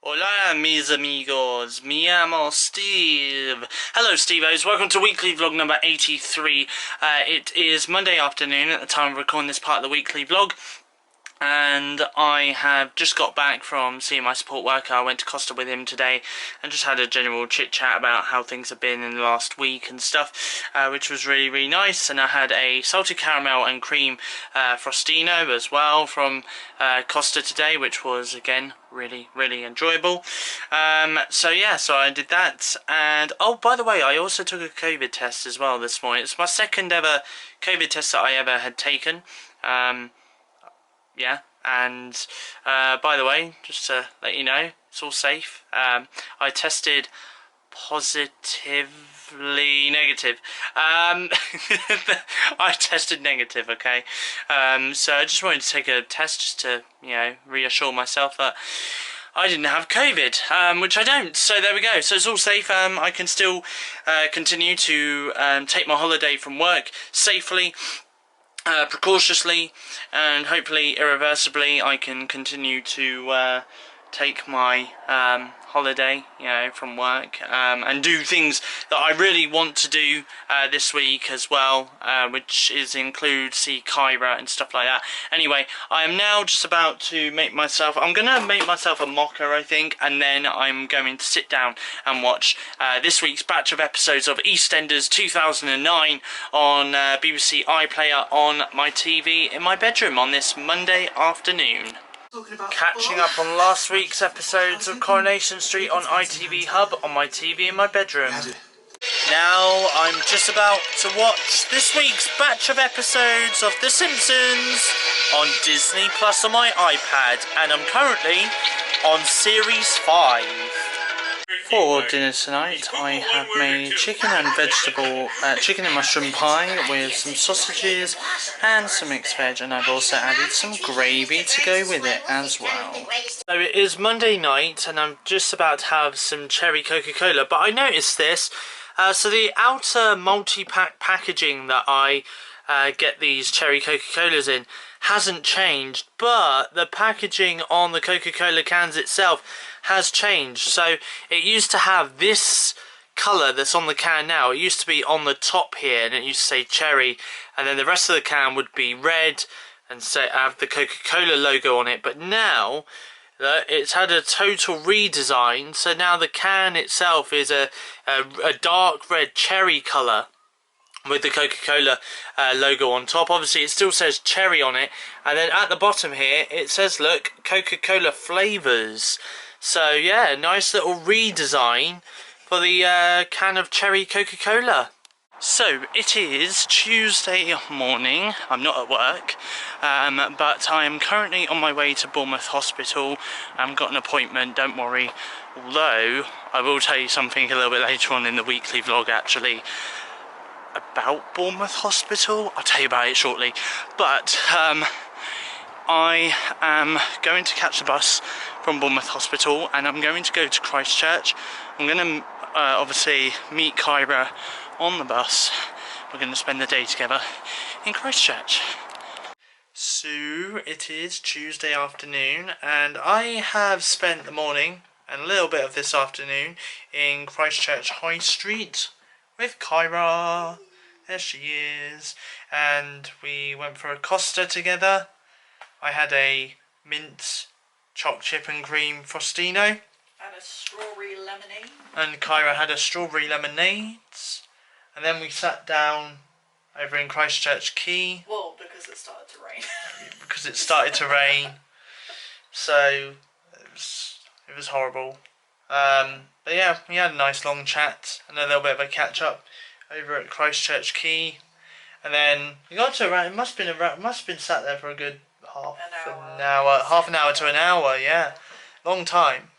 Hola mis amigos, mi amo Steve. Hello Steveos, welcome to weekly vlog number 83. It is Monday afternoon at the time of recording this part of the weekly vlog. And I have just got back from seeing my support worker. I went to Costa with him today and just had a general chit chat about how things have been in the last week and stuff, which was really nice. And I had a salted caramel and cream frostino as well from Costa today, which was again really enjoyable. So yeah, so I did that. And oh, by the way, I also took a COVID test as well this morning. It's my second ever COVID test that I ever had taken. Yeah, and by the way, just to let you know, it's all safe. I tested positively negative. I tested negative, okay? So I just wanted to take a test just to, you know, reassure myself that I didn't have COVID, which I don't, so there we go. So it's all safe. I can still continue to take my holiday from work safely, precautiously, and hopefully irreversibly I can continue to take my holiday, you know, from work, and do things that I really want to do this week as well, which include see Kyra and stuff like that. Anyway, I am now just about to make myself, I'm gonna make myself a mocha, I think, and then I'm going to sit down and watch this week's batch of episodes of EastEnders 2009 on BBC iPlayer on my TV in my bedroom on this Monday afternoon. Catching up on last week's episodes of Coronation Street on ITV Hub on my TV in my bedroom. Now I'm just about to watch this week's batch of episodes of The Simpsons on Disney Plus on my iPad, and I'm currently on Series 5. For dinner tonight, I have made chicken and mushroom pie with some sausages and some mixed veg, and I've also added some gravy to go with it as well. So it is Monday night, and I'm just about to have some cherry Coca-Cola, but I noticed this. So the outer multi-pack packaging that I get these cherry Coca-Colas in hasn't changed, but the packaging on the Coca-Cola cans itself has changed. So it used to have this colour that's on the can now. It used to be on the top here, and it used to say cherry, and then the rest of the can would be red and say have the Coca-Cola logo on it. But now it's had a total redesign, so now the can itself is a dark red cherry colour with the Coca-Cola logo on top. Obviously it still says cherry on it, and then at the bottom here it says, look, Coca-Cola flavours. So yeah, nice little redesign for the can of cherry Coca-Cola. So it is Tuesday morning. I'm not at work, but I am currently on my way to Bournemouth Hospital. I've got an appointment, don't worry, although I will tell you something a little bit later on in the weekly vlog actually about Bournemouth Hospital. I'll tell you about it shortly, but I am going to catch the bus from Bournemouth Hospital, and I'm going to go to Christchurch. I'm going to obviously meet Kyra on the bus. We're going to spend the day together in Christchurch. So it is Tuesday afternoon, and I have spent the morning and a little bit of this afternoon in Christchurch High Street with Kyra. There she is. And we went for a Costa together. I had a mint choc chip and cream frostino. And a strawberry lemonade. And Kyra had a strawberry lemonade. And then we sat down over in Christchurch Quay. Well, because it started to rain. Because it started to rain. So it was horrible. But yeah, we had a nice long chat and a little bit of a catch up over at Christchurch Quay. And then we got to around, it must have been sat there for a good half an hour to an hour, yeah. Long time.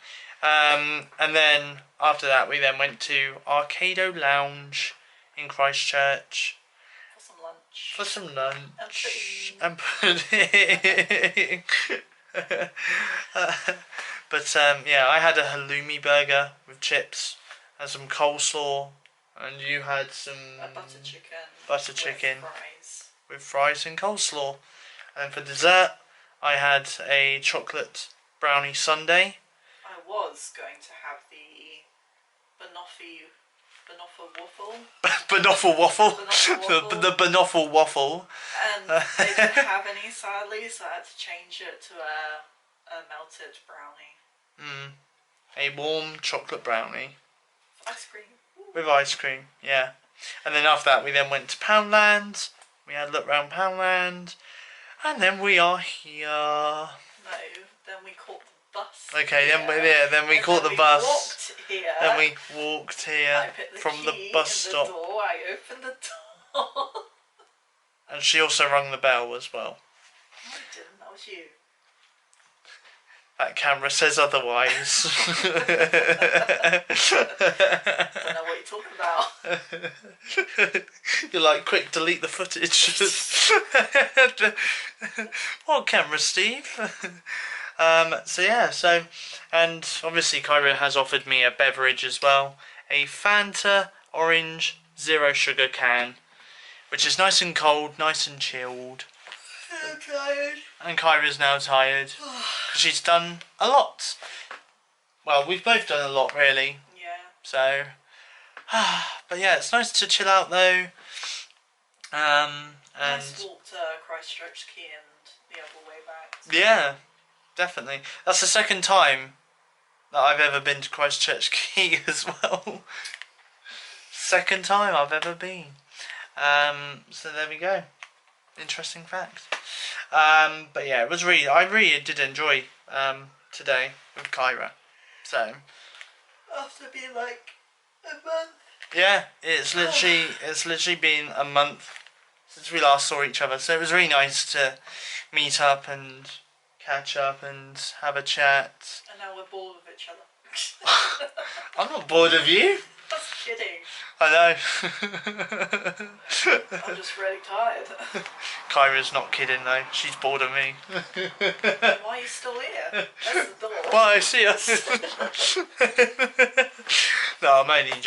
And then after that we then went to Arcado Lounge in Christchurch for some lunch and pudding. But yeah, I had a halloumi burger with chips and some coleslaw, and you had some butter chicken with fries and coleslaw. And for dessert I had a chocolate brownie sundae. I was going to have the banoffee waffle. Banoffee waffle. Banoffee waffle. The banoffee waffle. And they didn't have any, sadly, so I had to change it to a melted brownie. A warm chocolate brownie. Ice cream. Ooh. With ice cream, yeah. And then after that we then went to Poundland. We had a look round Poundland. And then we are here. No, then we caught the bus. Okay, here. then we caught the bus. Walked here. Then we walked here I put the from key the bus in stop. The door. I opened the door. And she also rung the bell as well. I didn't, that was you. That camera says otherwise. Don't know what you're talking about. You're like, quick, delete the footage. What camera, Steve? And obviously Kyra has offered me a beverage as well. A Fanta Orange Zero Sugar can, which is nice and cold, nice and chilled. I'm tired. And Kyra's now tired. She's done a lot. Well, we've both done a lot, really. Yeah. So, but yeah, it's nice to chill out though. Nice walk to Christchurch Quay and the other way back. Yeah, definitely. That's the second time that I've ever been to Christchurch Quay as well. Second time I've ever been. So there we go. Interesting fact. But yeah, I really did enjoy today with Kyra. So After being like a month. yeah, it's literally been a month since we last saw each other. So it was really nice to meet up and catch up and have a chat. And now we're bored of each other. I'm not bored of you. Just kidding. I know. I'm just really tired. Kyra's not kidding though. She's bored of me. Why are you still here? That's the door. Well, I see her. No, I'm only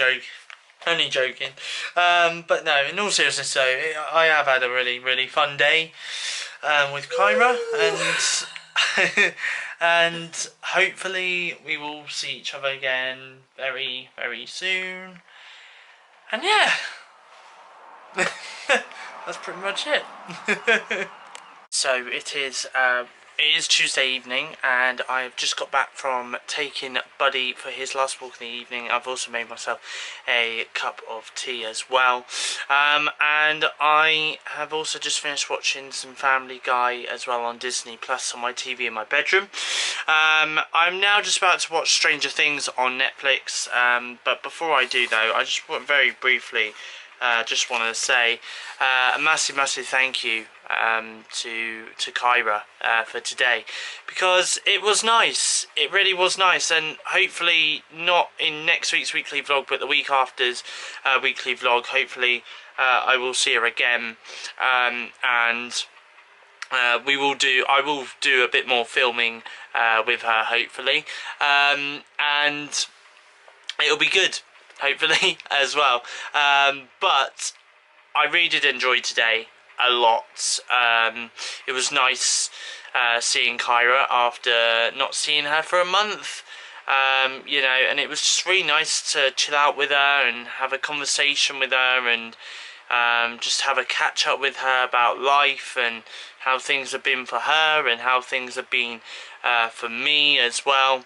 joking. But no, in all seriousness though, I have had a really, really fun day with Kyra, and and hopefully we will see each other again very, very soon. And yeah, that's pretty much it. So it is Tuesday evening, and I've just got back from taking Buddy for his last walk in the evening. I've also made myself a cup of tea as well, and I have also just finished watching some Family Guy as well on Disney Plus on my TV in my bedroom. I'm now just about to watch Stranger Things on Netflix, but before I do though, I just want very briefly just want to say a massive thank you to Kyra for today, because it was nice. It really was nice, and hopefully not in next week's weekly vlog, but the week after's weekly vlog, hopefully I will see her again, and I will do a bit more filming with her, hopefully, and it'll be good, hopefully, as well. But I really did enjoy today a lot. It was nice seeing Kyra after not seeing her for a month, you know, and it was just really nice to chill out with her and have a conversation with her, and just have a catch up with her about life and how things have been for her and how things have been for me as well.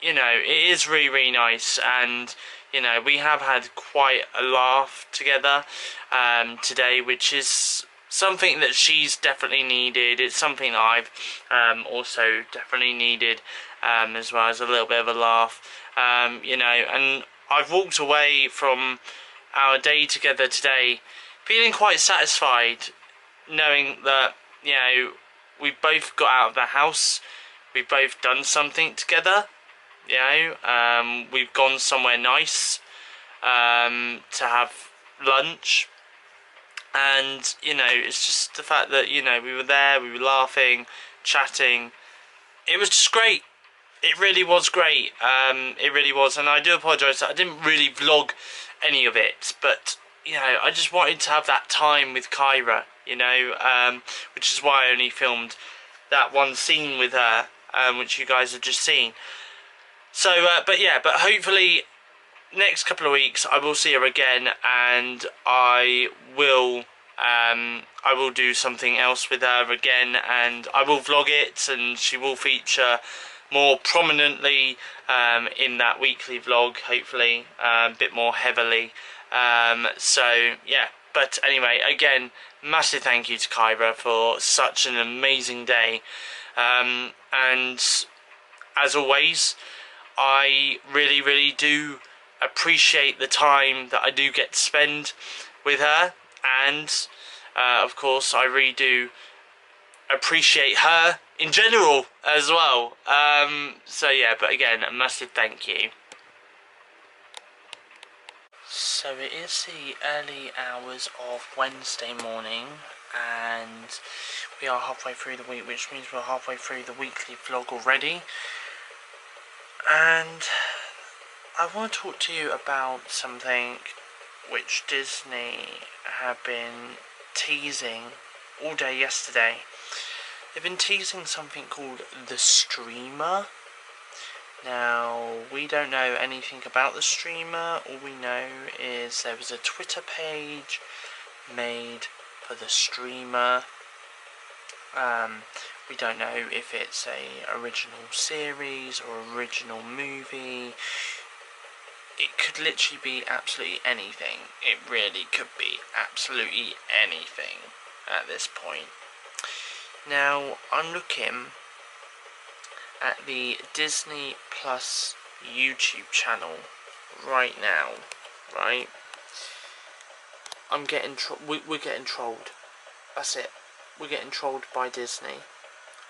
You know, it is really, really nice, and you know, we have had quite a laugh together today, which is something that she's definitely needed. It's something that I've also definitely needed, as well as a little bit of a laugh, you know, and I've walked away from our day together today feeling quite satisfied, knowing that, you know, we've both got out of the house, we've both done something together. You know, we've gone somewhere nice to have lunch, and you know, it's just the fact that, you know, we were there, we were laughing, chatting. It was just great. It really was great. It really was, and I do apologise that I didn't really vlog any of it, but you know, I just wanted to have that time with Kyra, you know, which is why I only filmed that one scene with her. which you guys have just seen. So, but hopefully next couple of weeks I will see her again, and I will do something else with her again, and I will vlog it, and she will feature more prominently in that weekly vlog, hopefully a bit more heavily. So yeah, but anyway, again, massive thank you to Kyra for such an amazing day, and as always, I really do appreciate the time that I do get to spend with her, and of course I really do appreciate her in general as well. So yeah, but again, a massive thank you. So it is the early hours of Wednesday morning, and we are halfway through the week, which means we're halfway through the weekly vlog already. And I want to talk to you about something which Disney have been teasing all day yesterday. They've been teasing something called the Streamer. Now, we don't know anything about the Streamer. All we know is there was a Twitter page made for the Streamer. We don't know if it's a original series or original movie. It could literally be absolutely anything. It really could be absolutely anything at this point. Now, I'm looking at the Disney Plus YouTube channel right now, right? We're getting trolled. That's it. We're getting trolled by Disney.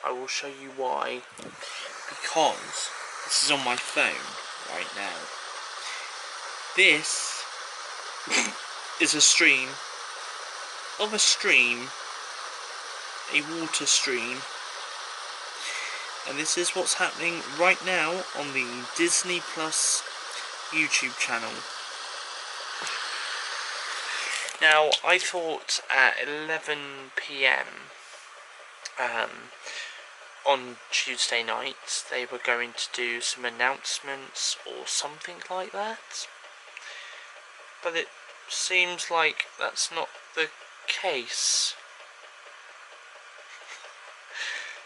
I will show you why. Because this is on my phone right now. This is a stream of a stream, a water stream, and this is what's happening right now on the Disney Plus YouTube channel. Now, I thought at 11 PM on Tuesday night they were going to do some announcements or something like that, but it seems like that's not the case.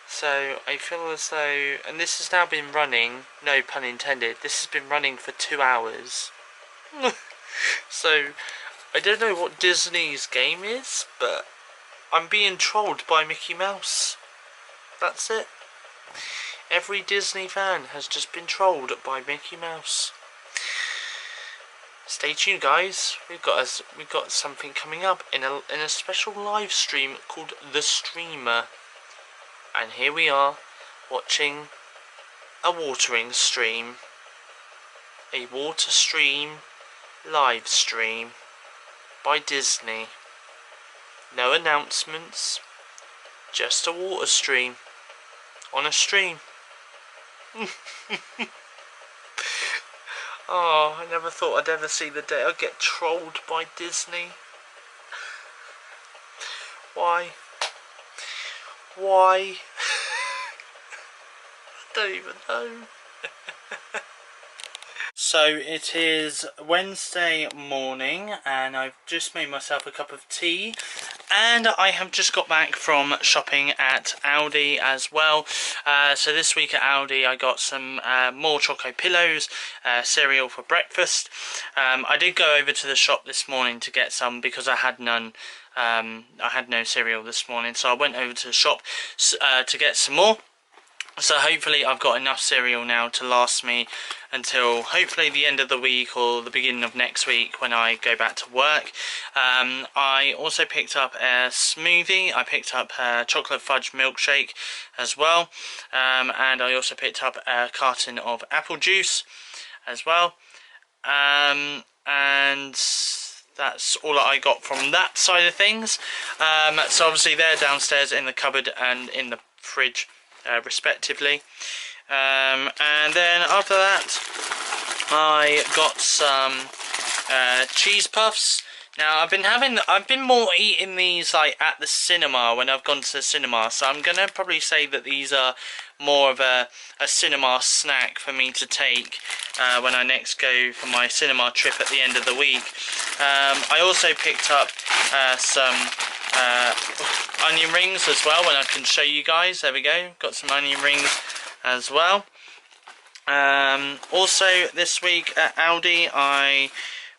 So I feel as though, and this has now been running, no pun intended, this has been running for 2 hours. So I don't know what Disney's game is, but I'm being trolled by Mickey Mouse. That's it. Every Disney fan has just been trolled by Mickey Mouse. Stay tuned, guys. We've got something coming up in a special live stream called The Streamer. And here we are, watching a watering stream. A water stream live stream by Disney. No announcements, just a water stream on a stream. Oh, I never thought I'd ever see the day I'd get trolled by Disney. Why? Why? I don't even know. So it is Wednesday morning, and I've just made myself a cup of tea, and I have just got back from shopping at Aldi as well. So this week at Aldi I got some more Choco Pillows, cereal for breakfast. I did go over to the shop this morning to get some because I had none. I had no cereal this morning, so I went over to the shop to get some more. So hopefully I've got enough cereal now to last me until hopefully the end of the week or the beginning of next week when I go back to work. I also picked up a smoothie. I picked up a chocolate fudge milkshake as well. And I also picked up a carton of apple juice as well. And that's all that I got from that side of things. So obviously they're downstairs in the cupboard and in the fridge, respectively. And then after that I got some cheese puffs. Now I've been more eating these like at the cinema when I've gone to the cinema, so I'm gonna probably say that these are more of a cinema snack for me to take when I next go for my cinema trip at the end of the week. I also picked up some onion rings as well, when I can show you guys. There we go, got some onion rings as well. Also this week at Aldi I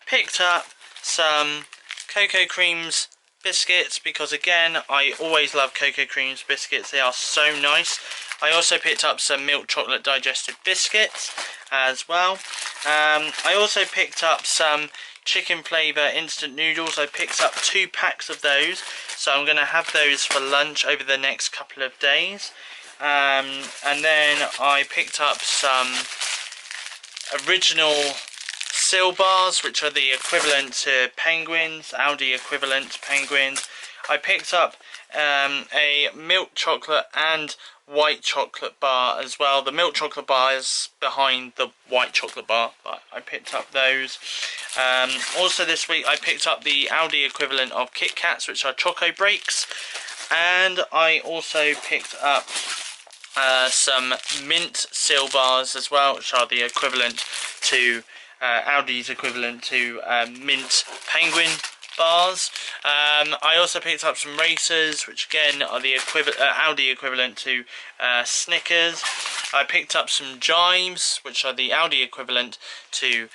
picked up some Cocoa Creams biscuits, because again I always love Cocoa Creams biscuits, they are so nice. I also picked up some milk chocolate digestive biscuits as well. I also picked up some chicken flavour instant noodles. I picked up 2 packs of those, so I'm going to have those for lunch over the next couple of days. And then I picked up some original Sil bars, which are the equivalent to penguins, Aldi equivalent to penguins. I picked up a milk chocolate and white chocolate bar as well. The milk chocolate bar is behind the white chocolate bar, but I picked up those. Also this week I picked up the Aldi equivalent of Kit Kats, which are Choco Breaks, and I also picked up some mint Sil bars as well, which are the equivalent to Aldi's equivalent to mint penguin bars. I also picked up some racers, which again are the Aldi equivalent to Snickers. I picked up some Jives, which are the Aldi equivalent to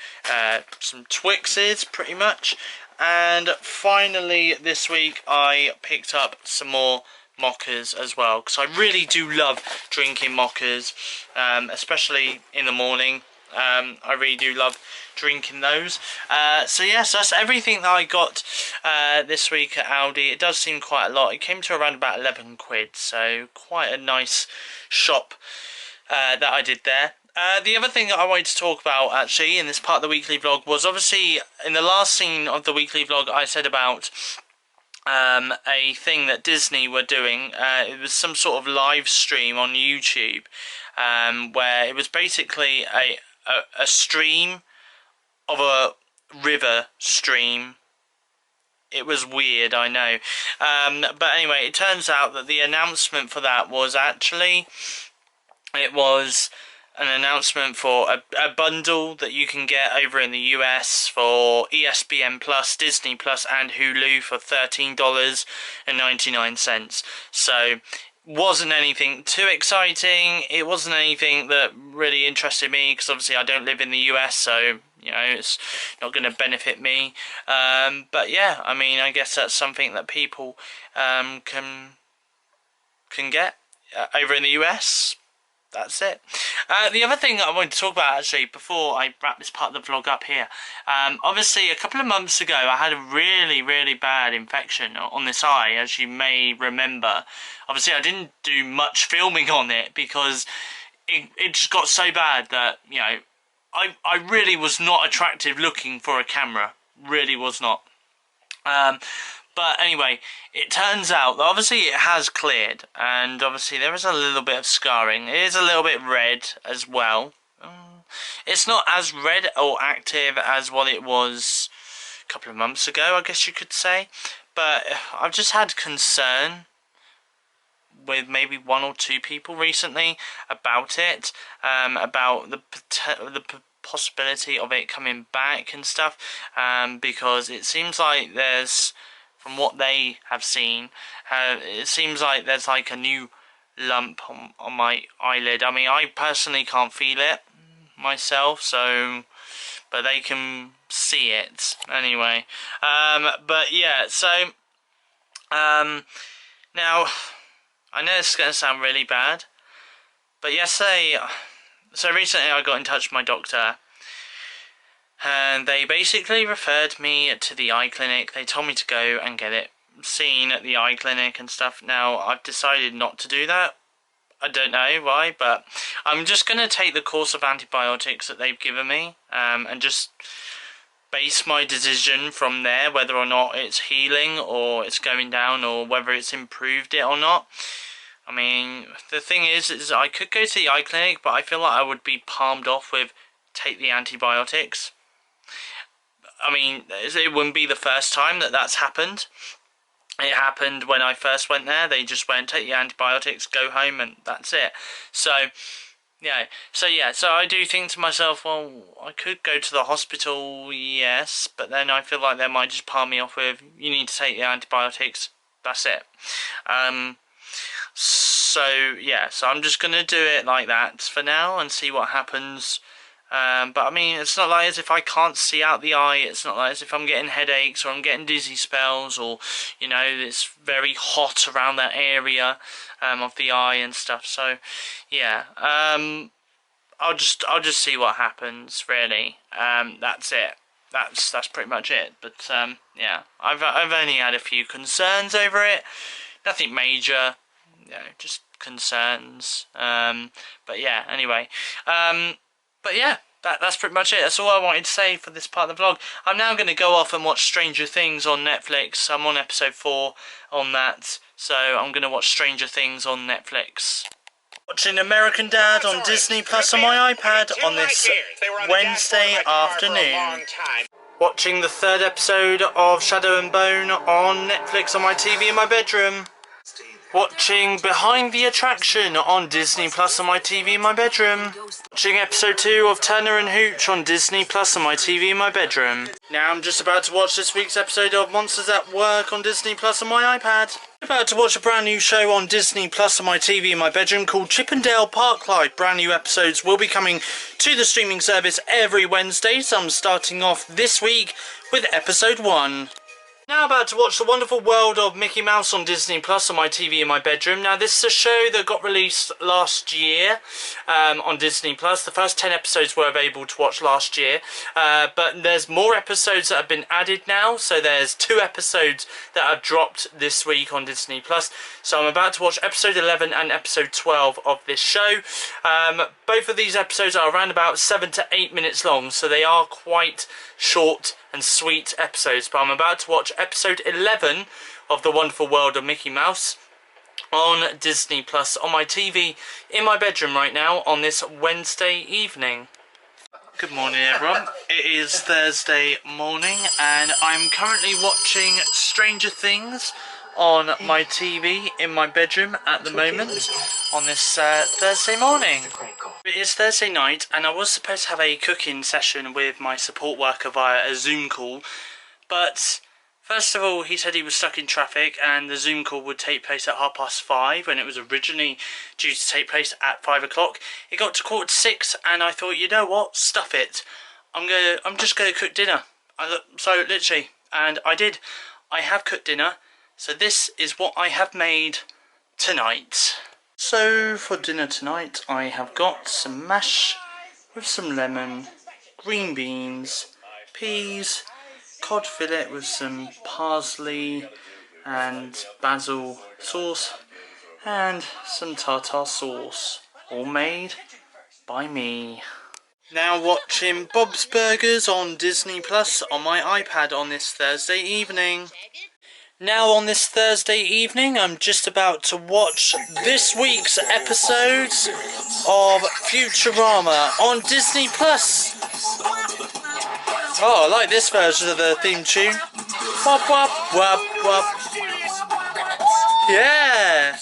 some Twixes, pretty much. And finally this week I picked up some more mochas as well, because I really do love drinking mochas, especially in the morning. I really do love drinking those. So yes, that's everything that I got this week at Aldi. It does seem quite a lot. It came to around about 11 quid, so quite a nice shop that I did there. The other thing that I wanted to talk about actually in this part of the weekly vlog was, obviously in the last scene of the weekly vlog I said about a thing that Disney were doing. It was some sort of live stream on YouTube, where it was basically a stream of a river stream. It was weird, I know. But anyway, it turns out that the announcement for that was actually, it was an announcement for a bundle that you can get over in the US for ESPN Plus, Disney Plus and Hulu for $13.99. So wasn't anything too exciting. It wasn't anything that really interested me, because obviously I don't live in the US, so you know it's not going to benefit me. But yeah, I mean, I guess that's something that people can get over in the US. That's it. The other thing that I wanted to talk about actually before I wrap this part of the vlog up here, obviously a couple of months ago I had a really bad infection on this eye, as you may remember. Obviously I didn't do much filming on it because it just got so bad that, you know, I really was not attractive looking for a camera, really was not. But anyway, it turns out that obviously it has cleared, and obviously there is a little bit of scarring. It is a little bit red as well. It's not as red or active as what it was a couple of months ago, I guess you could say. But I've just had concern with maybe 1 or 2 people recently about it, about the possibility of it coming back and stuff, because it seems like there's, from what they have seen, it seems like there's like a new lump on my eyelid. I mean, I personally can't feel it myself, so, but they can see it anyway. But yeah, so now I know this is going to sound really bad, but yesterday, so recently I got in touch with my doctor, and they basically referred me to the eye clinic. They told me to go and get it seen at the eye clinic and stuff. Now, I've decided not to do that. I don't know why, but I'm just going to take the course of antibiotics that they've given me, and just base my decision from there, whether or not it's healing or it's going down, or whether it's improved it or not. I mean, the thing is I could go to the eye clinic, but I feel like I would be palmed off with take the antibiotics. I mean, it wouldn't be the first time that that's happened. it happened when I first went there. They just went, take your antibiotics, go home, and that's it. So yeah, so I do think to myself, well, I could go to the hospital, yes, but then I feel like they might just palm me off with, you need to take the antibiotics, that's it. So yeah, so I'm just gonna do it like that for now and see what happens. But I mean, it's not like as if I can't see out the eye. It's not like as if I'm getting headaches or I'm getting dizzy spells, or you know, it's very hot around that area of the eye and stuff. So yeah, I'll just see what happens. Really, that's it. That's pretty much it. But yeah, I've only had a few concerns over it. Nothing major. You know, just concerns. But yeah, anyway. But yeah, that's pretty much it. That's all I wanted to say for this part of the vlog. I'm now going to go off and watch Stranger Things on Netflix. I'm on episode 4 on that. So I'm going to watch Stranger Things on Netflix. Watching American Dad on Disney Plus on my iPad on this Wednesday afternoon. Watching the 3rd episode of Shadow and Bone on Netflix on my TV in my bedroom. Watching Behind the Attraction on Disney Plus on my TV in my bedroom. Watching episode 2 of Turner and Hooch on Disney Plus on my TV in my bedroom. Now I'm just about to watch this week's episode of Monsters at Work on Disney Plus on my iPad. I'm about to watch a brand new show on Disney Plus on my TV in my bedroom called Chippendale Park Life. Brand new episodes will be coming to the streaming service every Wednesday, so I'm starting off this week with episode 1. Now about to watch The Wonderful World of Mickey Mouse on Disney Plus on my TV in my bedroom. Now this is a show that got released last year on Disney Plus. The first 10 episodes were available to watch last year, but there's more episodes that have been added now. So there's 2 episodes that have dropped this week on Disney Plus. So I'm about to watch episode 11 and episode 12 of this show. Both of these episodes are around about 7 to 8 minutes long, so they are quite short and sweet episodes. But I'm about to watch episode 11 of The Wonderful World of Mickey Mouse on Disney Plus on my TV in my bedroom right now on this Wednesday evening. Good morning everyone, it is Thursday morning and I'm currently watching Stranger Things on my TV in my bedroom at the moment on this Thursday morning. It is Thursday night and I was supposed to have a cooking session with my support worker via a Zoom call, but first of all he said he was stuck in traffic and the Zoom call would take place at 5:30 when it was originally due to take place at 5 o'clock. It got to 5:45 and I thought, you know what, stuff it, I'm just gonna cook dinner. So literally, and I did. I have cooked dinner. So this is what I have made tonight. So for dinner tonight I have got some mash with some lemon, green beans, peas, cod fillet with some parsley and basil sauce and some tartar sauce, all made by me. Now watching Bob's Burgers on Disney Plus on my iPad on this Thursday evening. Now on this Thursday evening I'm just about to watch this week's episodes of Futurama on Disney Plus. Oh, I like this version of the theme tune. Wop wop wop wop. Yeah,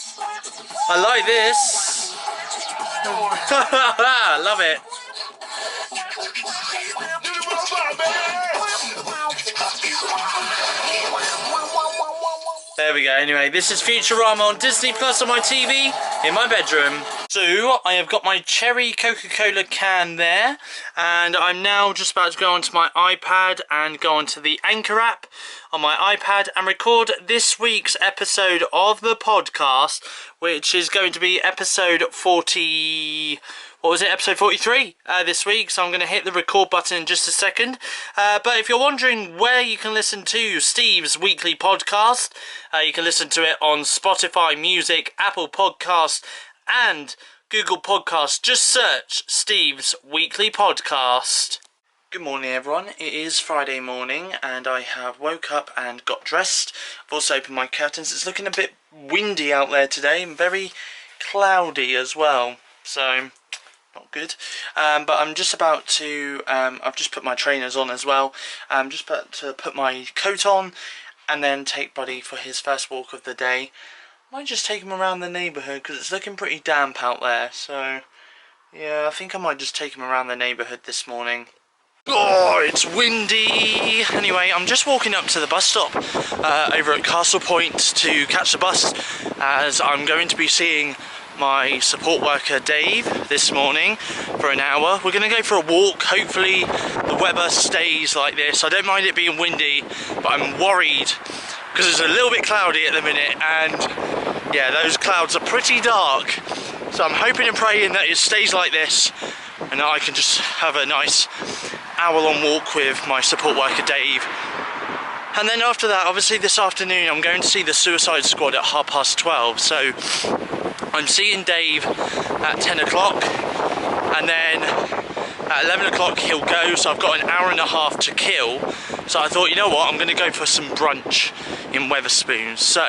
I like this. I love it. There we go. Anyway, this is Futurama on Disney Plus on my TV in my bedroom. So, I have got my cherry Coca-Cola can there, and I'm now just about to go onto my iPad and go onto the Anchor app on my iPad and record this week's episode of the podcast, which is going to be episode 40... What was it, episode 43 this week, so I'm going to hit the record button in just a second. But if you're wondering where you can listen to Steve's weekly podcast, you can listen to it on Spotify Music, Apple Podcasts and Google Podcasts. Just search Steve's weekly podcast. Good morning everyone, it is Friday morning and I have woke up and got dressed. I've also opened my curtains. It's looking a bit windy out there today and very cloudy as well, so not good. But I'm just about to, I've just put my trainers on as well. I'm just about to put my coat on and then take Buddy for his first walk of the day. I might just take him around the neighbourhood because it's looking pretty damp out there, so yeah, I think I might just take him around the neighbourhood this morning. Oh, it's windy! Anyway, I'm just walking up to the bus stop over at Castle Point to catch the bus, as I'm going to be seeing my support worker Dave this morning for an hour. We're going to go for a walk. Hopefully the weather stays like this. I don't mind it being windy, but I'm worried because it's a little bit cloudy at the minute, and yeah, those clouds are pretty dark. So I'm hoping and praying that it stays like this and that I can just have a nice hour-long walk with my support worker Dave. And then after that, obviously this afternoon, I'm going to see the Suicide Squad at 12:30. So I'm seeing Dave at 10 o'clock, and then at 11 o'clock he'll go, so I've got an hour and a half to kill. So I thought, you know what, I'm going to go for some brunch in Wetherspoons. So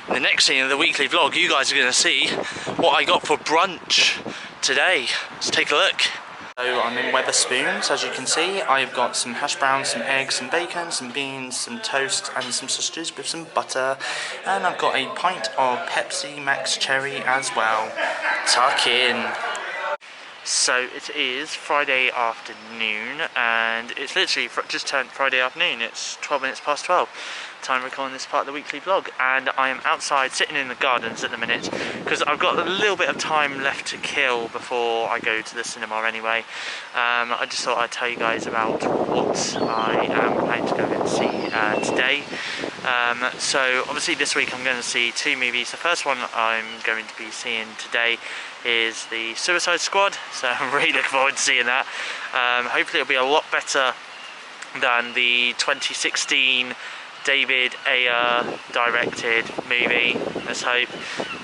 in the next scene of the weekly vlog, you guys are going to see what I got for brunch today. Let's take a look. So I'm in Wetherspoons, as you can see. I've got some hash browns, some eggs, some bacon, some beans, some toast and some sausages with some butter. And I've got a pint of Pepsi Max Cherry as well. Tuck in. So it is Friday afternoon, and it's literally just turned Friday afternoon. It's 12 minutes past 12. Time recording this part of the weekly vlog, and I am outside sitting in the gardens at the minute because I've got a little bit of time left to kill before I go to the cinema anyway. I just thought I'd tell you guys about what I am planning to go and see today. So obviously this week I'm going to see two movies. The first one I'm going to be seeing today is the Suicide Squad, so I'm really looking forward to seeing that. Hopefully it'll be a lot better than the 2016 David Ayer directed movie, let's hope.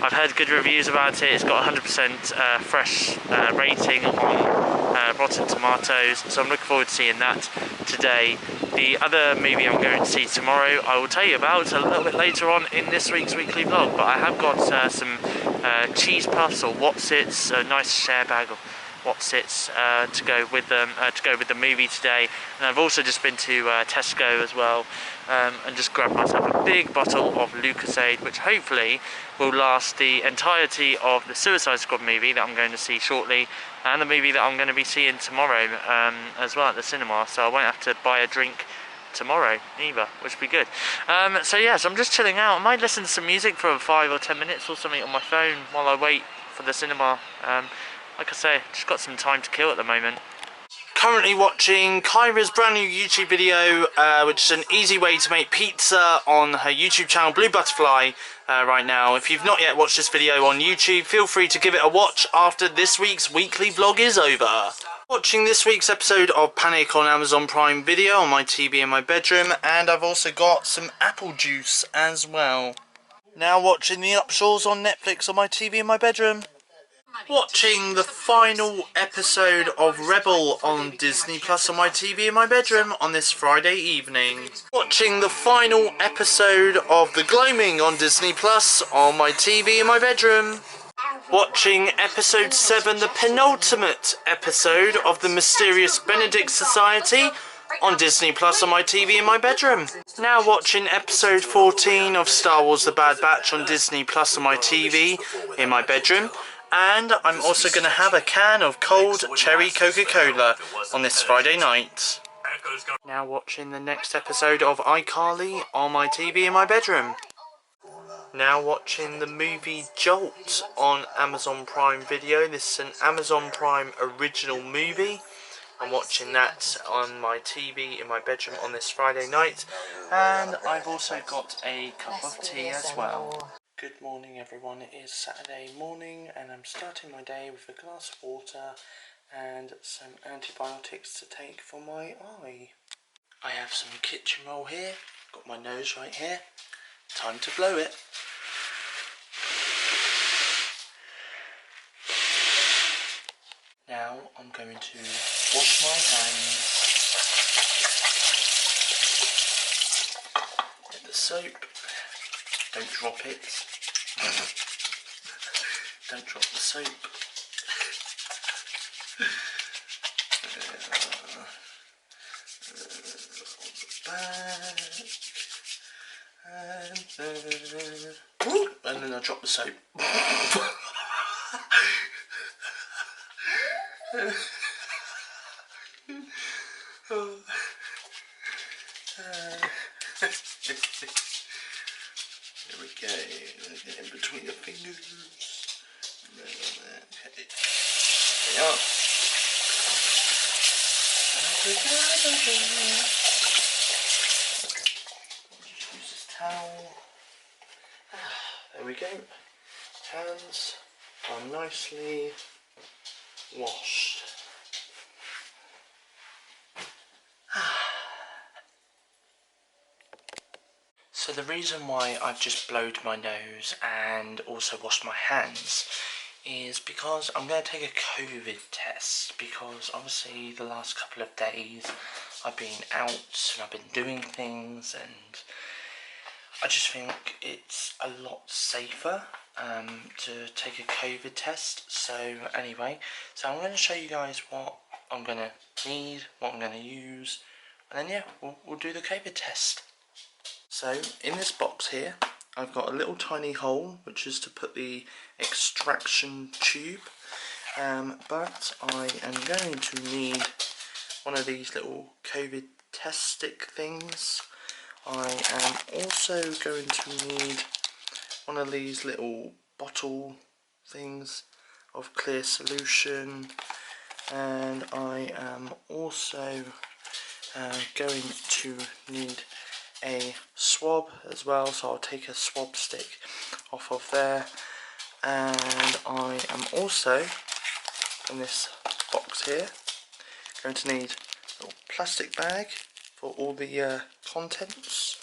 I've heard good reviews about it. It's got 100% fresh rating on Rotten Tomatoes, so I'm looking forward to seeing that today. The other movie I'm going to see tomorrow I will tell you about a little bit later on in this week's weekly vlog, but I have got some cheese puffs or Wotsits, a nice share bag of Wotsits to go with them, to go with the movie today. And I've also just been to Tesco as well, and just grabbed myself a big bottle of Lucasade, which hopefully will last the entirety of the Suicide Squad movie that I'm going to see shortly, and the movie that I'm going to be seeing tomorrow as well at the cinema, so I won't have to buy a drink tomorrow either, which would be good. So yeah, so I'm just chilling out. I might listen to some music for 5 or 10 minutes or something on my phone while I wait for the cinema. Like I say, just got some time to kill at the moment. Currently watching Kyra's brand new YouTube video, which is an easy way to make pizza on her YouTube channel Blue Butterfly right now. If you've not yet watched this video on YouTube, feel free to give it a watch after this week's weekly vlog is over. Watching this week's episode of Panic on Amazon Prime Video on my TV in my bedroom, and I've also got some apple juice as well. Now watching The Upshaws on Netflix on my TV in my bedroom. Watching the final episode of Rebel on Disney Plus on my TV in my bedroom on this Friday evening. Watching the final episode of The Gloaming on Disney Plus on my TV in my bedroom. Watching episode 7, the penultimate episode of The Mysterious Benedict Society on Disney Plus on my TV in my bedroom. Now watching episode 14 of Star Wars The Bad Batch on Disney Plus on my TV in my bedroom. And I'm also going to have a can of cold cherry Coca-Cola on this Friday night. Now watching the next episode of iCarly on my TV in my bedroom. Now watching the movie Jolt on Amazon Prime Video. This is an Amazon Prime original movie. I'm watching that on my TV in my bedroom on this Friday night. And I've also got a cup of tea as well. Good morning everyone, it is Saturday morning and I'm starting my day with a glass of water and some antibiotics to take for my eye. I have some kitchen roll here, got my nose right here, time to blow it. Now I'm going to wash my hands, get the soap, don't drop it, don't drop the soap. Back. Ooh, and then I dropped the soap. There we go. Get in between the fingers. Okay. There we are. Just use this towel. There we go. Hands are nicely washed. So the reason why I've just blowed my nose and also washed my hands is because I'm going to take a COVID test, because obviously the last couple of days I've been out and I've been doing things, and I just think it's a lot safer to take a COVID test. So anyway, so I'm going to show you guys what I'm going to need, what I'm going to use, and then yeah, we'll do the COVID test. So in this box here, I've got a little tiny hole, which is to put the extraction tube, but I am going to need one of these little COVID test stick things. I am also going to need one of these little bottle things of clear solution, and I am also going to need a swab as well, so I'll take a swab stick off of there, and I am also, in this box here, going to need a little plastic bag for all the contents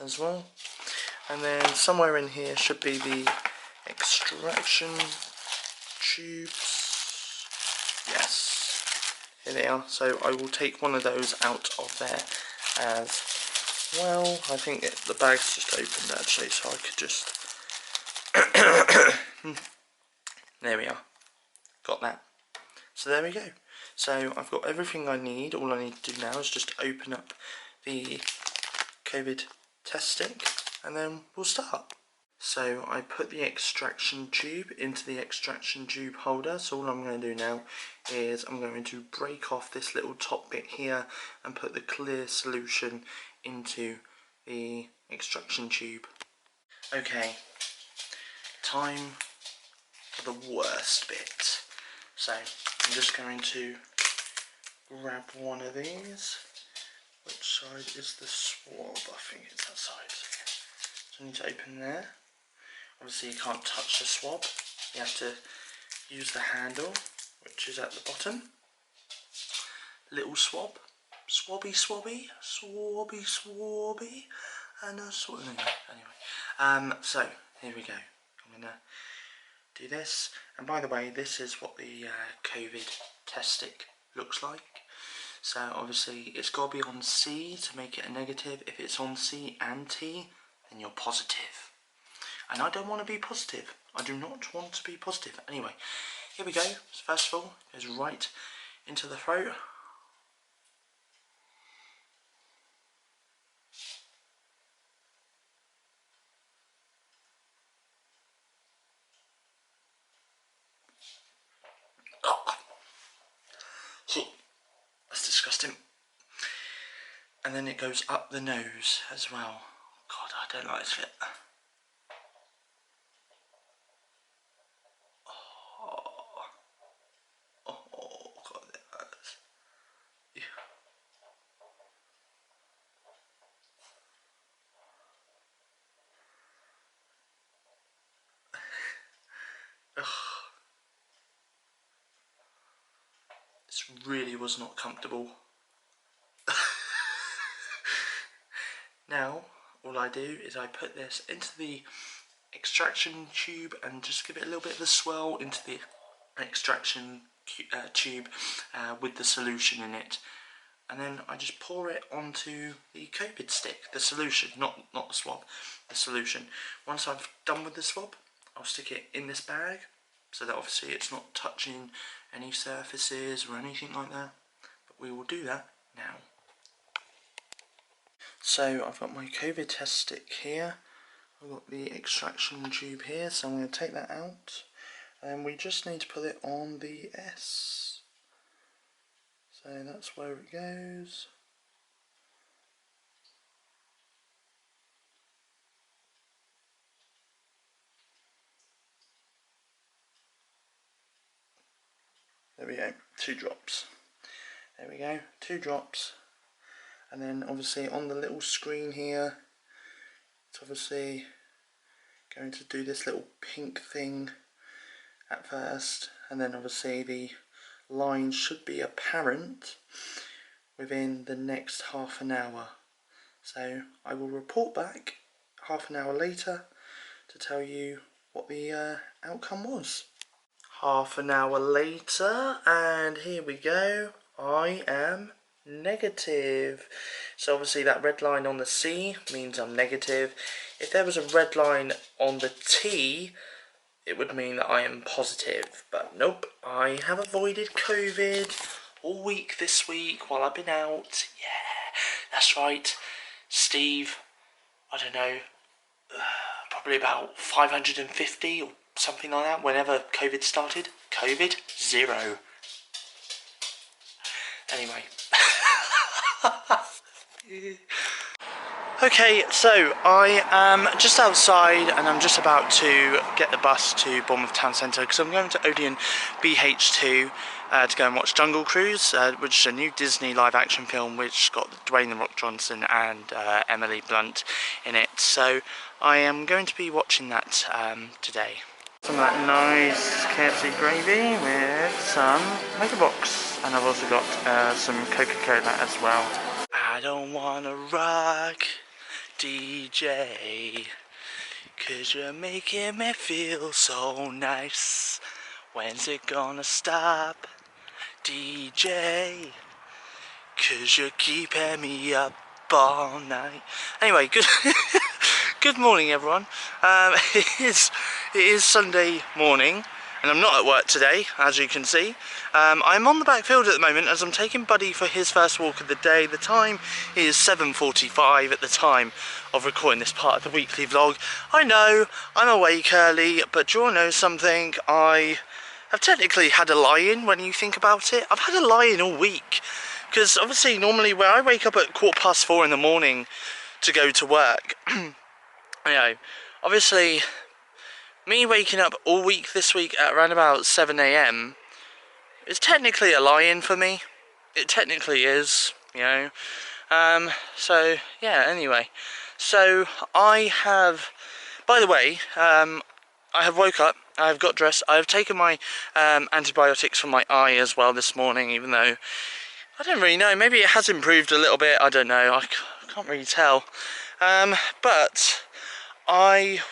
as well, and then somewhere in here should be the extraction tubes. Yes, here they are. So I will take one of those out of there as well. I think the bag's just opened actually, so I could just there we are, got that. So there we go. So I've got everything I need. All I need to do now is just open up the COVID test stick and then we'll start. So I put the extraction tube into the extraction tube holder. So all I'm going to do now is I'm going to break off this little top bit here and put the clear solution into the extraction tube. Okay, time for the worst bit. So I'm just going to grab one of these. Which side is the swab? I think it's that side. So I need to open there. Obviously you can't touch the swab. You have to use the handle, which is at the bottom. Little swab. Swabby, swabby, swabby, swabby, and a swab. Anyway, so here we go. I'm gonna do this, and by the way, this is what the COVID test stick looks like. So obviously it's got to be on C to make it a negative. If it's on C and T, then you're positive. And I don't want to be positive. I do not want to be positive. Anyway, here we go. So first of all, it goes right into the throat. That's disgusting. And then it goes up the nose as well. God, I don't like this bit. Oh, God, it hurts. Yeah. This really was not comfortable. Now, all I do is I put this into the extraction tube and just give it a little bit of a swirl into the extraction tube with the solution in it. And then I just pour it onto the COVID stick, the solution, not the swab, the solution. Once I've done with the swab, I'll stick it in this bag, so that obviously it's not touching any surfaces or anything like that. But we will do that now. So I've got my COVID test stick here. I've got the extraction tube here, so I'm going to take that out, and we just need to put it on the S. So that's where it goes. There we go, 2 drops. There we go, 2 drops. And then obviously on the little screen here, it's obviously going to do this little pink thing at first, and then obviously the line should be apparent within the next half an hour. So I will report back half an hour later to tell you what the outcome was. Half an hour later, and here we go. I am negative. So obviously that red line on the C means I'm negative. If there was a red line on the T, it would mean that I am positive. But nope, I have avoided COVID all week this week while I've been out. Yeah, that's right. Steve, I don't know, probably about 550 or something like that whenever COVID started. COVID, 0. Anyway. Okay, so I am just outside and I'm just about to get the bus to Bournemouth Town Centre because I'm going to Odeon BH2 to go and watch Jungle Cruise, which is a new Disney live action film which got Dwayne "The Rock" Johnson and Emily Blunt in it. So I am going to be watching that today. Some of that nice KFC gravy with some Mega Box, and I've also got some Coca-Cola as well. I don't wanna rock, DJ, 'cause you're making me feel so nice. When's it gonna stop, DJ? 'Cause you're keeping me up all night. Anyway, good good morning everyone. It is Sunday morning and I'm not at work today, as you can see. I'm on the backfield at the moment as I'm taking Buddy for his first walk of the day. The time is 7:45 at the time of recording this part of the weekly vlog. I know, I'm awake early, but do you want to know something? I have technically had a lie-in when you think about it. I've had a lie-in all week. Because obviously normally where I wake up at 4:15 in the morning to go to work, you know, obviously me waking up all week this week at around about 7 AM is technically a lie-in for me. It technically is, you know. So yeah, anyway. So I have, by the way, I have woke up, I've got dressed, I've taken my antibiotics for my eye as well this morning, even though I don't really know, maybe it has improved a little bit, I don't know, I can't really tell. But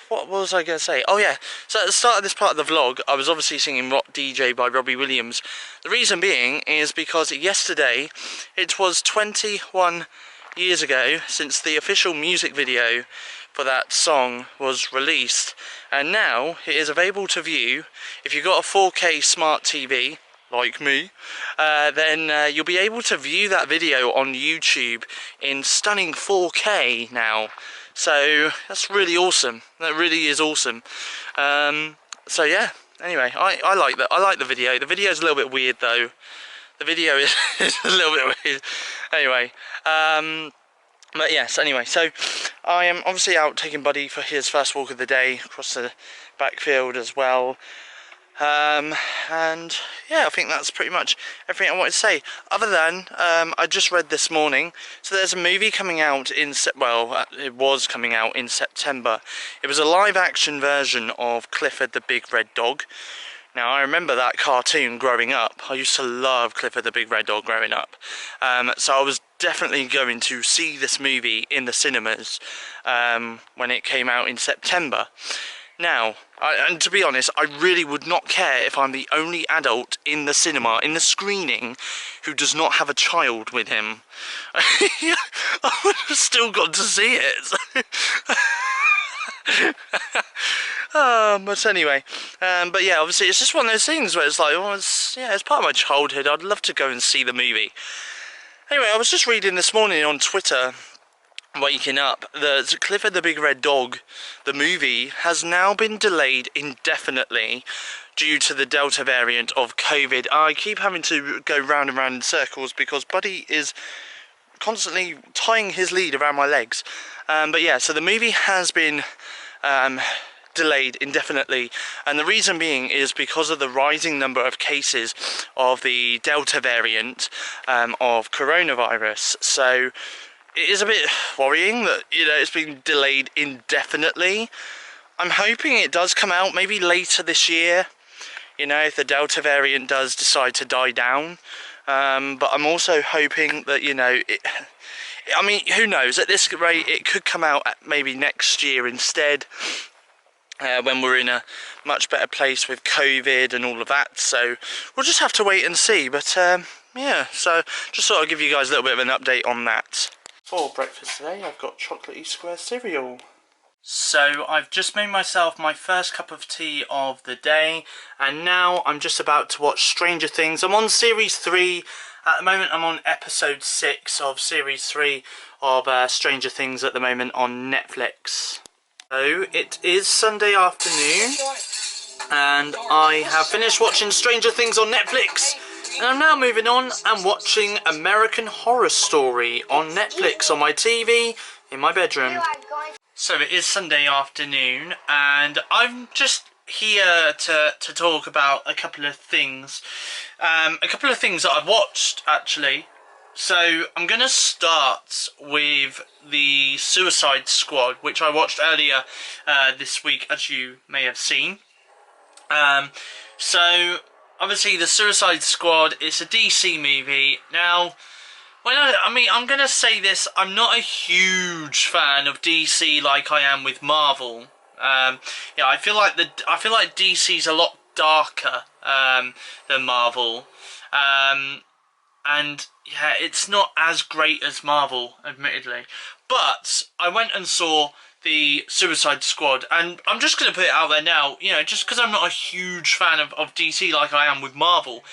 what was I going to say? Oh yeah, so at the start of this part of the vlog, I was obviously singing Rock DJ by Robbie Williams. The reason being is because yesterday, it was 21 years ago since the official music video for that song was released. And now, it is available to view, if you've got a 4K smart TV, like me, then you'll be able to view that video on YouTube in stunning 4K now. So that's really awesome. That really is awesome. So yeah. Anyway, I like that. I like the video. The video is a little bit weird though. The video is a little bit weird. Anyway, but yes. Anyway, so I am obviously out taking Buddy for his first walk of the day across the backfield as well. And yeah, I think that's pretty much everything I wanted to say, other than I just read this morning, so there's a movie coming out in it was coming out in September. It was a live action version of Clifford the Big Red Dog. Now I remember that cartoon growing up. I used to love Clifford the Big Red Dog growing up, so I was definitely going to see this movie in the cinemas when it came out in September. Now, and to be honest, I really would not care if I'm the only adult in the cinema, in the screening, who does not have a child with him. I would have still got to see it. But anyway, but yeah, obviously it's just one of those things where it's like, well, it's part of my childhood. I'd love to go and see the movie. Anyway, I was just reading this morning on Twitter waking up, the Clifford the Big Red Dog, the movie, has now been delayed indefinitely due to the Delta variant of COVID. I keep having to go round and round in circles because Buddy is constantly tying his lead around my legs. But yeah, so the movie has been delayed indefinitely, and the reason being is because of the rising number of cases of the Delta variant of coronavirus. So it is a bit worrying that, you know, it's been delayed indefinitely. I'm hoping it does come out maybe later this year, you know, if the Delta variant does decide to die down. But I'm also hoping that, you know, I mean, who knows, at this rate it could come out maybe next year instead, when we're in a much better place with COVID and all of that. So we'll just have to wait and see. But yeah, so just thought I'd give you guys a little bit of an update on that. For breakfast today, I've got chocolatey square cereal. So I've just made myself my first cup of tea of the day, and now I'm just about to watch Stranger Things. I'm on series 3 at the moment. I'm on episode 6 of series 3 of Stranger Things at the moment on Netflix. So it is Sunday afternoon, and I have finished watching Stranger Things on Netflix, and I'm now moving on and watching American Horror Story on Netflix on my TV in my bedroom. So it is Sunday afternoon, and I'm just here to talk about a couple of things. A couple of things that I've watched, actually. So I'm going to start with the Suicide Squad, which I watched earlier this week, as you may have seen. So obviously the Suicide Squad is a DC movie. Now, I mean, I'm going to say this, I'm not a huge fan of DC like I am with Marvel. Yeah, I feel like DC's a lot darker than Marvel. And yeah, it's not as great as Marvel, admittedly. But I went and saw the Suicide Squad, and I'm just going to put it out there now, you know, just because I'm not a huge fan of DC like I am with Marvel,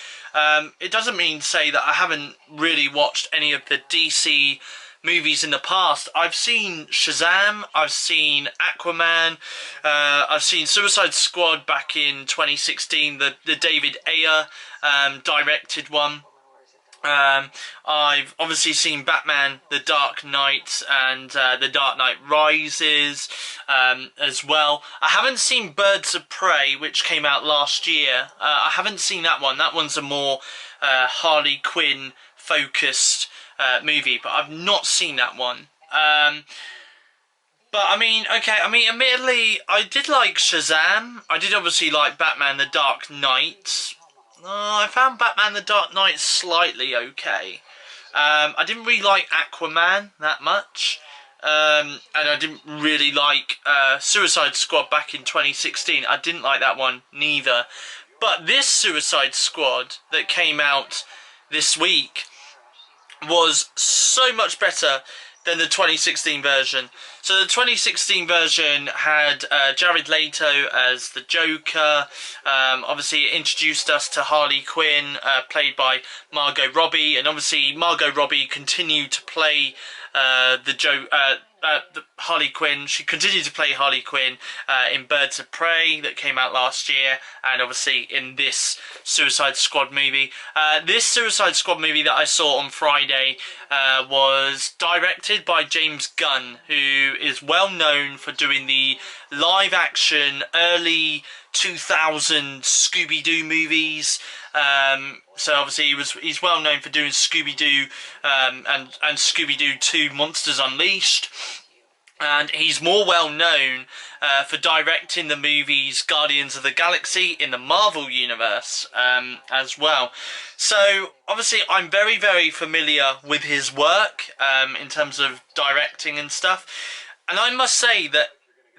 it doesn't mean to say that I haven't really watched any of the DC movies in the past. I've seen Shazam, I've seen Aquaman, I've seen Suicide Squad back in 2016, the David Ayer directed one. I've obviously seen Batman, The Dark Knight, and The Dark Knight Rises as well. I haven't seen Birds of Prey, which came out last year. I haven't seen that one. That one's a more Harley Quinn focused movie, but I've not seen that one. But I mean, okay, I mean, admittedly, I did like Shazam. I did obviously like Batman, The Dark Knight. I found Batman the Dark Knight slightly okay. I didn't really like Aquaman that much. And I didn't really like Suicide Squad back in 2016. I didn't like that one neither. But this Suicide Squad that came out this week was so much better than the 2016 version. So the 2016 version had Jared Leto as the Joker. Obviously it introduced us to Harley Quinn, played by Margot Robbie, and obviously Margot Robbie continued to play the Harley Quinn. She continued to play Harley Quinn in Birds of Prey that came out last year, and obviously in this Suicide Squad movie. This Suicide Squad movie that I saw on Friday was directed by James Gunn, who is well known for doing the live action early 2000 Scooby-Doo movies. So obviously he's well known for doing Scooby-Doo and Scooby-Doo 2 Monsters Unleashed. And he's more well known for directing the movies Guardians of the Galaxy in the Marvel Universe as well. So obviously I'm very, very familiar with his work in terms of directing and stuff. And I must say that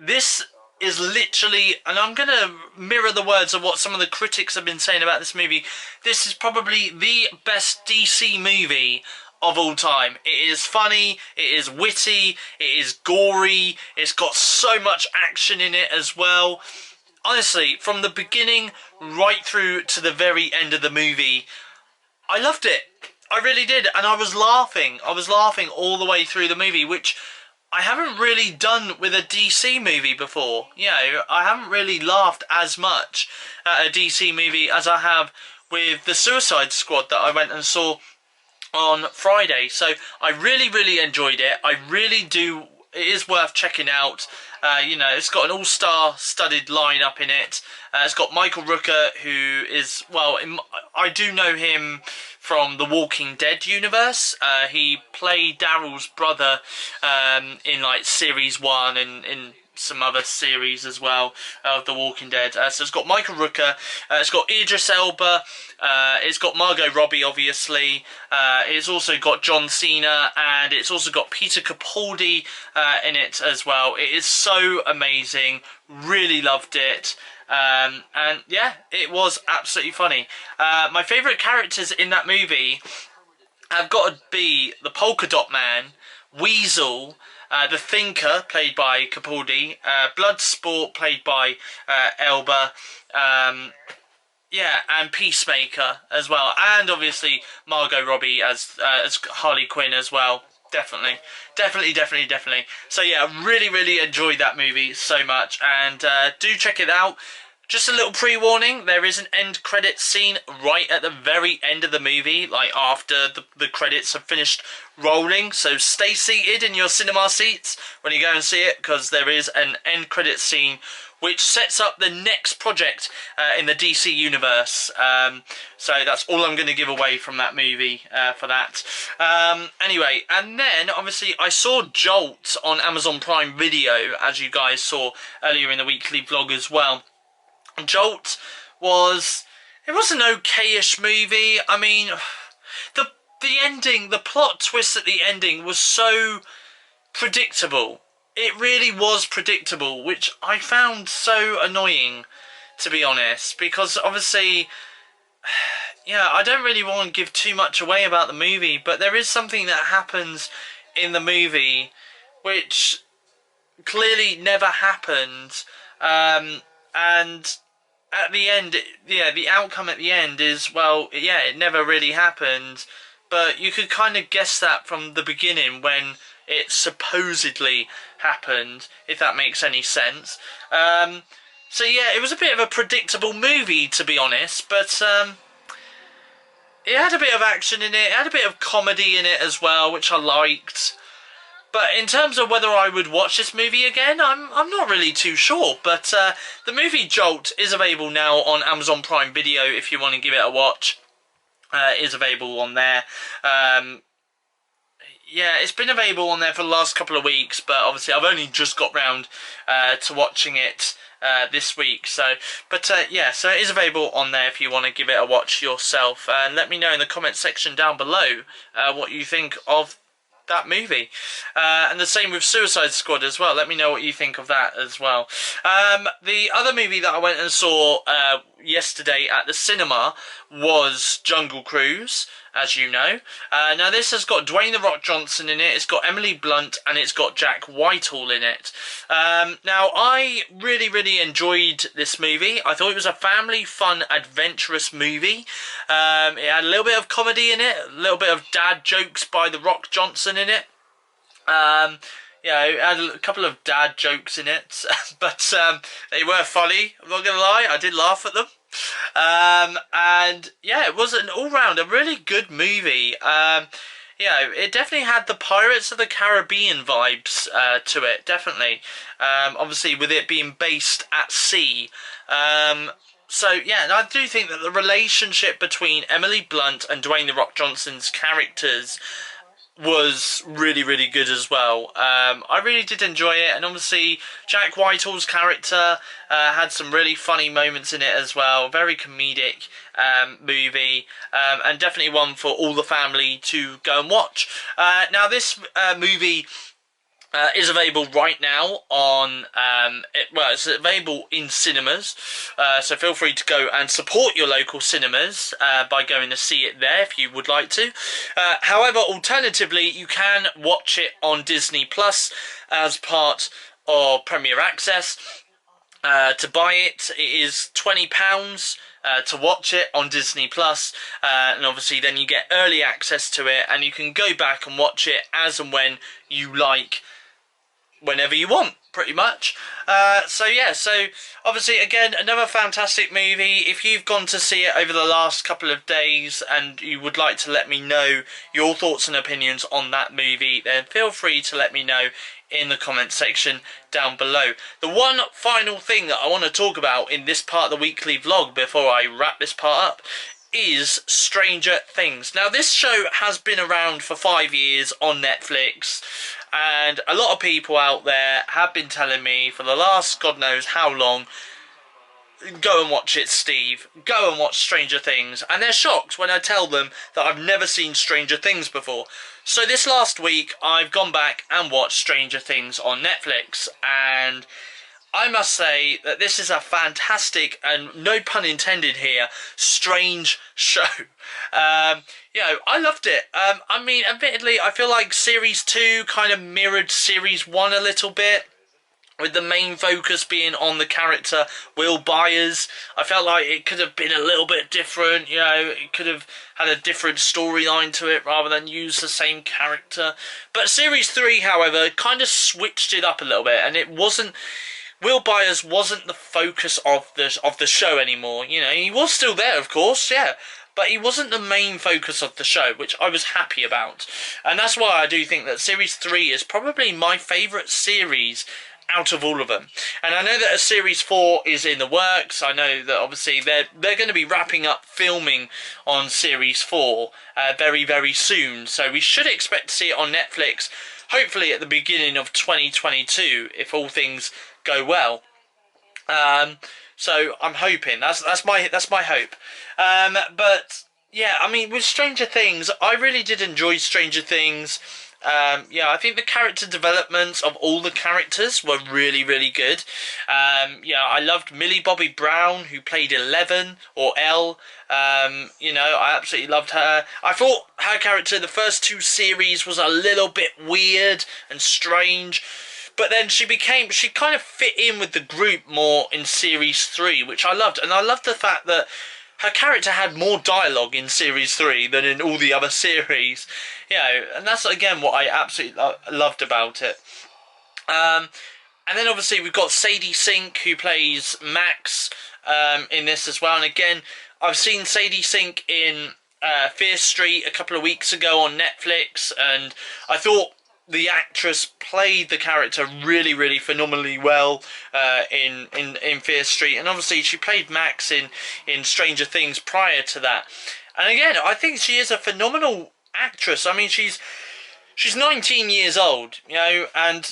this is literally, and I'm going to mirror the words of what some of the critics have been saying about this movie, this is probably the best DC movie of all time. It is funny, it is witty, it is gory, it's got so much action in it as well. Honestly, from the beginning right through to the very end of the movie, I loved it. I really did, and I was laughing all the way through the movie, which I haven't really done with a DC movie before. You know, I haven't really laughed as much at a DC movie as I have with the Suicide Squad that I went and saw on Friday. So I really, really enjoyed it. I really do. It is worth checking out. You know, it's got an all-star studded lineup in it. It's got Michael Rooker, who is, well, I do know him from the Walking Dead universe. He played Daryl's brother in like series 1 and in some other series as well of The Walking Dead. So it's got Michael Rooker, it's got Idris Elba, it's got Margot Robbie, obviously. It's also got John Cena, and it's also got Peter Capaldi in it as well. It is so amazing. Really loved it. And yeah, it was absolutely funny. My favourite characters in that movie have got to be the Polka Dot Man, Weasel, the Thinker, played by Capaldi, Bloodsport, played by Elba, yeah, and Peacemaker as well, and obviously Margot Robbie as Harley Quinn as well. Definitely. So yeah, I really, really enjoyed that movie so much, and do check it out. Just a little pre-warning, there is an end credit scene right at the very end of the movie, like after the credits have finished rolling, so stay seated in your cinema seats when you go and see it, because there is an end credit scene which sets up the next project in the DC universe. So that's all I'm going to give away from that movie for that. Anyway, and then obviously I saw Jolt on Amazon Prime Video, as you guys saw earlier in the weekly vlog as well. Jolt was an okay-ish movie. I mean, the ending, the plot twist at the ending was so predictable. It really was predictable, which I found so annoying, to be honest, because obviously, yeah, I don't really want to give too much away about the movie, but there is something that happens in the movie which clearly never happened, and at the end, yeah, the outcome at the end is, well, yeah, it never really happened, but you could kind of guess that from the beginning when it supposedly happened, if that makes any sense. So yeah, it was a bit of a predictable movie, to be honest, but it had a bit of action in it, it had a bit of comedy in it as well, which I liked. But in terms of whether I would watch this movie again, I'm not really too sure. But the movie Jolt is available now on Amazon Prime Video if you want to give it a watch. It is available on there. Yeah, it's been available on there for the last couple of weeks, but obviously I've only just got round to watching it this week. So, but yeah, so it is available on there if you want to give it a watch yourself. And let me know in the comment section down below what you think of that movie, and the same with Suicide Squad as well. Let me know what you think of that as well. The other movie that I went and saw yesterday at the cinema was Jungle Cruise, as you know. Now this has got Dwayne "The Rock" Johnson in it, it's got Emily Blunt, and it's got Jack Whitehall in it. Now I really, really enjoyed this movie. I thought it was a family fun, adventurous movie. It had a little bit of comedy in it, a little bit of dad jokes by The Rock Johnson in it. Yeah, it had a couple of dad jokes in it, but they were funny, I'm not going to lie, I did laugh at them. And yeah, it was an all-round, a really good movie. Yeah, it definitely had the Pirates of the Caribbean vibes to it, definitely. Obviously, with it being based at sea. So, yeah, and I do think that the relationship between Emily Blunt and Dwayne "The Rock" Johnson's characters was really, really good as well. I really did enjoy it, and obviously Jack Whitehall's character had some really funny moments in it as well. Very comedic movie, and definitely one for all the family to go and watch. Now this movie is available right now on, well, it's available in cinemas, so feel free to go and support your local cinemas by going to see it there if you would like to. However, alternatively, you can watch it on Disney Plus as part of Premier Access. To buy it, it is £20 to watch it on Disney Plus, and obviously then you get early access to it, and you can go back and watch it as and when you like. whenever you want, pretty much. So yeah, so obviously again another fantastic movie. If you've gone to see it over the last couple of days and you would like to let me know your thoughts and opinions on that movie, then feel free to let me know in the comment section down below. The one final thing that I want to talk about in this part of the weekly vlog before I wrap this part up is Stranger Things. Now this show has been around for 5 years on Netflix, and a lot of people out there have been telling me for the last God knows how long, go and watch it, Steve, go and watch Stranger Things, and they're shocked when I tell them that I've never seen Stranger Things before. So this last week I've gone back and watched Stranger Things on Netflix, and I must say that this is a fantastic, and no pun intended here, strange show. You know, I loved it. I mean, admittedly, I feel like Series 2 kind of mirrored Series 1 a little bit, with the main focus being on the character Will Byers. I felt like it could have been a little bit different, you know, it could have had a different storyline to it rather than use the same character. But Series 3, however, kind of switched it up a little bit, and it wasn't... Will Byers wasn't the focus of the show anymore. You know, he was still there, of course, yeah, but he wasn't the main focus of the show, which I was happy about. And that's why I do think that Series 3 is probably my favourite series out of all of them. And I know that a Series 4 is in the works. I know that obviously they're going to be wrapping up filming on Series 4 very, very soon. So we should expect to see it on Netflix, hopefully at the beginning of 2022, if all things go well. So I'm hoping that's my hope. But yeah, I mean, with Stranger Things, I really did enjoy Stranger Things. Yeah, I think the character developments of all the characters were really, really good. Yeah, I loved Millie Bobby Brown, who played Eleven, or Elle. You know, I absolutely loved her. I thought her character in the first 2 series was a little bit weird and strange, but then she kind of fit in with the group more in Series 3, which I loved. And I loved the fact that her character had more dialogue in Series 3 than in all the other series. You know, and that's, again, what I absolutely loved about it. And then, obviously, we've got Sadie Sink, who plays Max in this as well. And, again, I've seen Sadie Sink in Fear Street a couple of weeks ago on Netflix, and I thought the actress played the character really, really phenomenally well in Fear Street, and obviously she played Max in Stranger Things prior to that. And again, I think she is a phenomenal actress. I mean, she's 19 years old, you know, and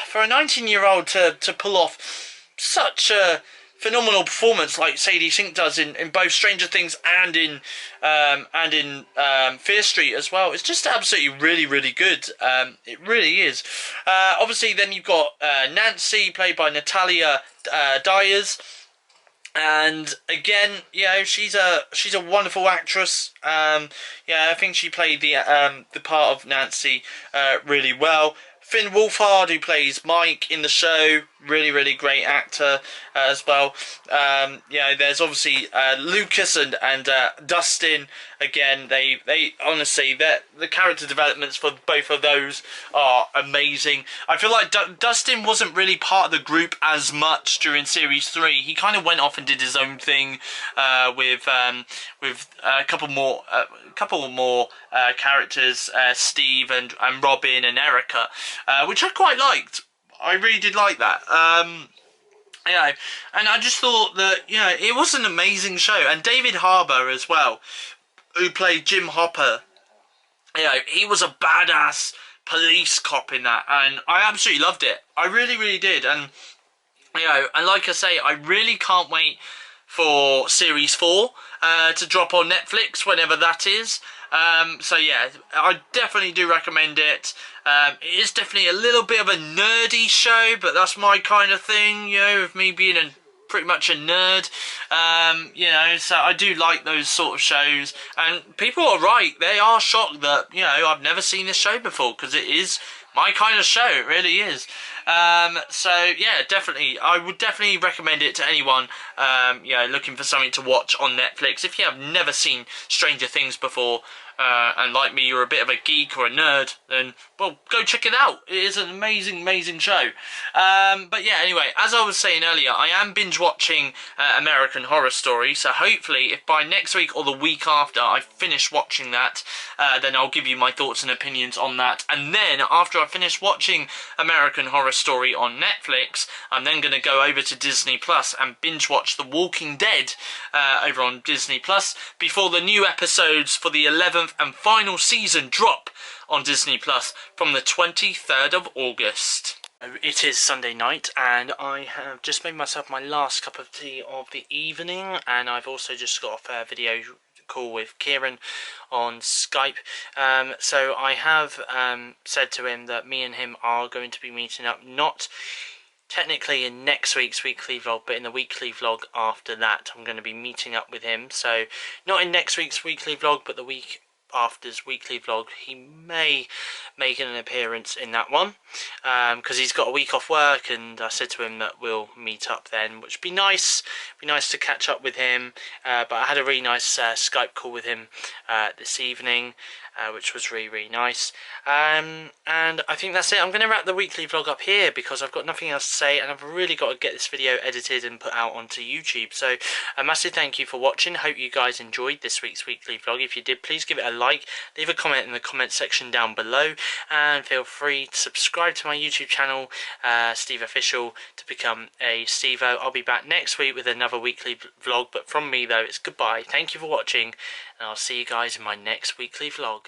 for a 19-year-old to pull off such a phenomenal performance like Sadie Sink does in both Stranger Things and in Fear Street as well, it's just absolutely really, really good. It really is. Obviously, then you've got Nancy, played by Natalia Dyers. And again, you know, she's a wonderful actress. Yeah, I think she played the part of Nancy really well. Finn Wolfhard, who plays Mike in the show, really, really great actor as well. You know, there's obviously Lucas and Dustin. Again, they honestly, the character developments for both of those are amazing. I feel like Dustin wasn't really part of the group as much during Series 3. He kind of went off and did his own thing with a couple more characters, Steve and Robin and Erica, which I quite liked. I really did like that. You know, and I just thought that, you know, it was an amazing show. And David Harbour as well, who played Jim Hopper, you know, he was a badass police cop in that, and I absolutely loved it. I really, really did. And, you know, and like I say, I really can't wait for Series 4 to drop on Netflix, whenever that is. So yeah, I definitely do recommend it. It is definitely a little bit of a nerdy show, but that's my kind of thing, you know, of me being pretty much a nerd. You know, so I do like those sort of shows, and people are right, they are shocked that, you know, I've never seen this show before, because it is my kind of show, it really is. So yeah, definitely, I would definitely recommend it to anyone, you know, looking for something to watch on Netflix. If you have never seen Stranger Things before, and like me you're a bit of a geek or a nerd, then well, go check it out. It is an amazing show. But yeah, anyway, as I was saying earlier, I am binge watching American Horror Story, so hopefully if by next week or the week after I finish watching that, then I'll give you my thoughts and opinions on that. And then after I finish watching American Horror Story on Netflix, I'm then going to go over to Disney Plus and binge watch The Walking Dead over on Disney Plus before the new episodes for the 11th and final season drop on Disney Plus from the 23rd of August. It is Sunday night and I have just made myself my last cup of tea of the evening, and I've also just got off a video call with Kieran on Skype. So I have said to him that me and him are going to be meeting up, not technically in next week's weekly vlog, but in the weekly vlog after that. I'm going to be meeting up with him, so not in next week's weekly vlog, but the week after's weekly vlog he may make an appearance in that one, because he's got a week off work, and I said to him that we'll meet up then, which would be nice to catch up with him. But I had a really nice Skype call with him this evening, which was really nice. And I think that's it. I'm going to wrap the weekly vlog up here because I've got nothing else to say, and I've really got to get this video edited and put out onto YouTube. So a massive thank you for watching. Hope you guys enjoyed this week's weekly vlog. If you did, please give it a like, leave a comment in the comment section down below, and feel free to subscribe to my YouTube channel, SteveOfficial, to become a Stevo. I'll be back next week with another weekly vlog, but from me though, it's goodbye. Thank you for watching, and I'll see you guys in my next weekly vlog.